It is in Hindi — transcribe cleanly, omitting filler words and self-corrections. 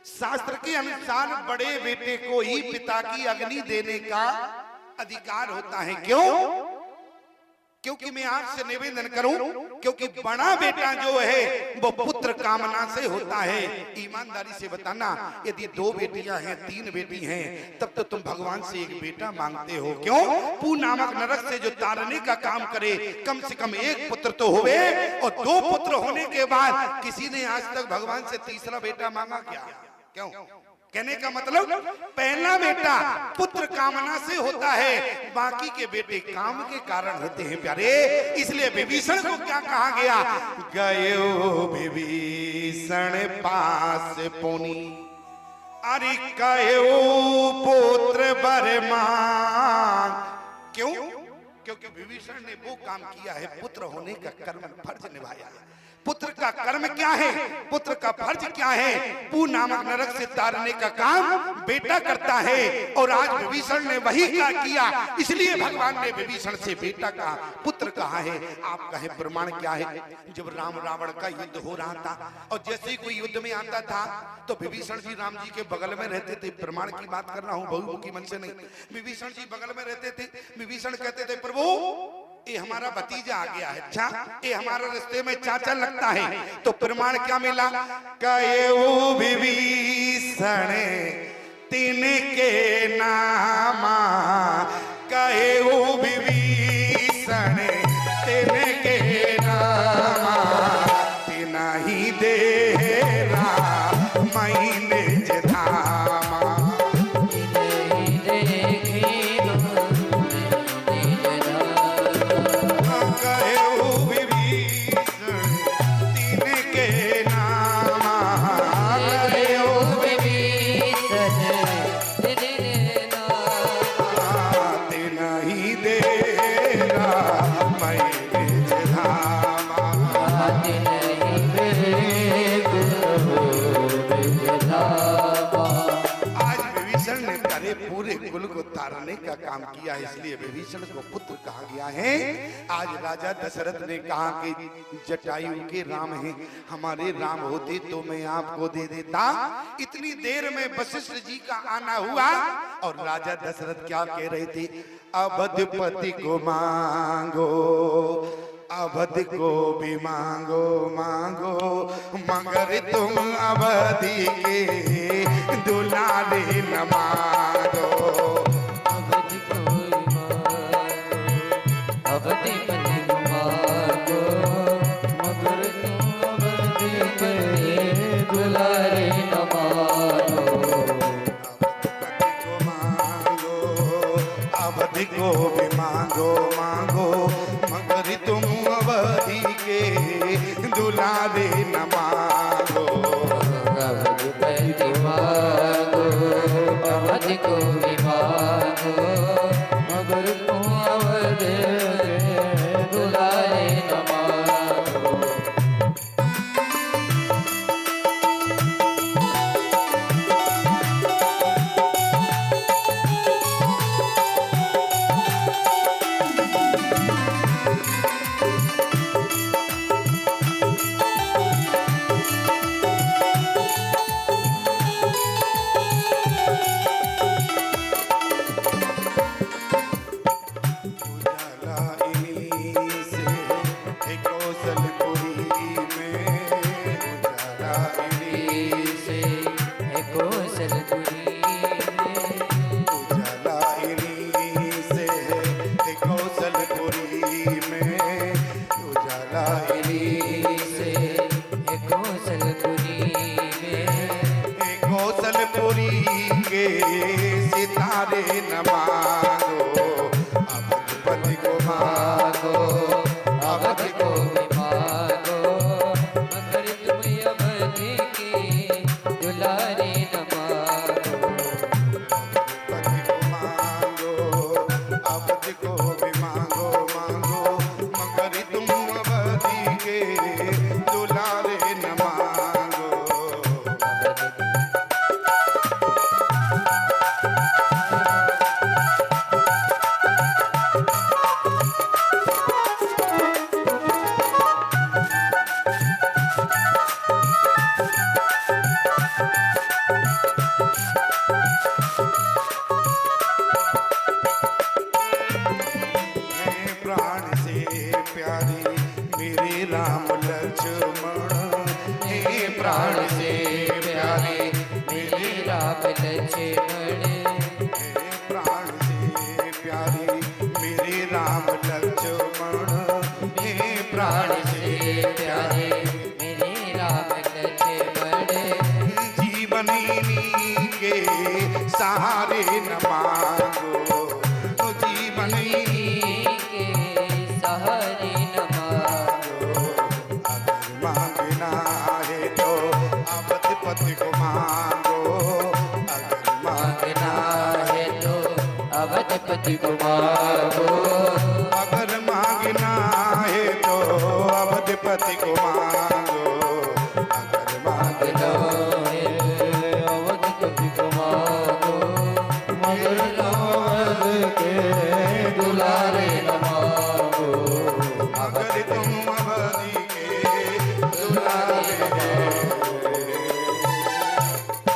शास्त्र के अनुसार बड़े बेटे को ही पिता की अग्नि देने का अधिकार होता है। क्यों? क्योंकि मैं आपसे निवेदन करूं, क्योंकि बड़ा बेटा जो है वो पुत्र कामना से होता है। ईमानदारी से बताना, यदि 2 बेटियां हैं, 3 बेटी हैं, तब तो तुम भगवान से एक बेटा मांगते हो। क्यों? पू नामक नरक से जो तारने का काम करे, कम से कम 1 पुत्र तो होवे, और 2 पुत्र होने के बाद किसी ने आज तक भगवान से तीसरा बेटा मांगा क्या? क्यों? कहने का मतलब पहला बेटा पुत्र कामना से होता है, बाकी के बेटे काम के कारण होते हैं प्यारे। इसलिए विभीषण को क्या कहा गया? गयो विभीषण पास पुनि, अरे गयो पुत्र वर मांग। क्यों? क्योंकि विभीषण ने वो काम किया है, पुत्र होने का कर्म फर्ज निभाया है। पुत्र का कर्म क्या है, पुत्र का फर्ज क्या है? पू नामक नरक से तारने का काम बेटा करता है, और आज विभीषण ने वही क्या किया। इसलिए भगवान ने विभीषण से बेटा कहा, पुत्र कहा है। आप कहे प्रमाण क्या है? जब राम रावण का युद्ध हो रहा था, और जैसे ही कोई युद्ध में आता था तो विभीषण जी राम जी के बगल में रहते थे। प्रमाण की बात कर रहा हूं, बहुमुखी मन से नहीं। विभीषण जी बगल में रहते थे। विभीषण कहते थे, प्रभु ये हमारा भतीजा आ गया है, अच्छा ये हमारा रिश्ते में चाचा लगता है। तो प्रमाण क्या मिला? कयो विभीषण तिनके नामा, कयो विभीषण तिनके नामा, तिनहि देरा महीने जधामा। पूरे कुल को तारने का काम किया, इसलिए विभीषण को पुत्र कहा गया है। आज राजा दशरथ ने कहा कि जटायु के राम हैं, हमारे राम होते तो मैं आपको दे देता। इतनी देर में वशिष्ठ जी का आना हुआ, और राजा दशरथ क्या कह रहे थे? अवधपति को मांगो, अवध को भी मांगो मांगो, मगर तुम अवधि के दुलारे न मांगो। अवध को मांगो, अवधिपति को मांगो, मगर तुम अवधि के दुलारे न मांगो। अवधपति को मांगो, अवधि को भी मांगो मांगो, मगर तुम अवधि के दुलारे न मांगो। अवधिपति मांगो, अवधि को भी मांगो, मगर तुम अवधि के दुलारे न मांगो। सितारे न मांगो, अवधपति को मांगो, अवधि को भी मांगो, मगर तुम अवधि के दुलारे न मांगो। अवधपति को मांगो, अवधि को भी मांगो मांगो, मगर तुम अवधि के दुलारे न मांगो। लक्ष्मण हे प्राण से प्यारे मेरे राम लक्ष्मण, हे प्राण से प्यारे मेरे राम लक्ष्मण जीवन इन्हीं के सहारे न मांगो, जीवन इन्हीं के सहारे न मांगो। अगर मांगना है तो अवधपति को मांगो, अगर मांगना मांगना है तो अवधपति को मांगो। अगर मांगना है तो अवधपति को मांगो, अगर मांगना मांगना है अवधपति को मांगो। मगर अवध के दुलारे न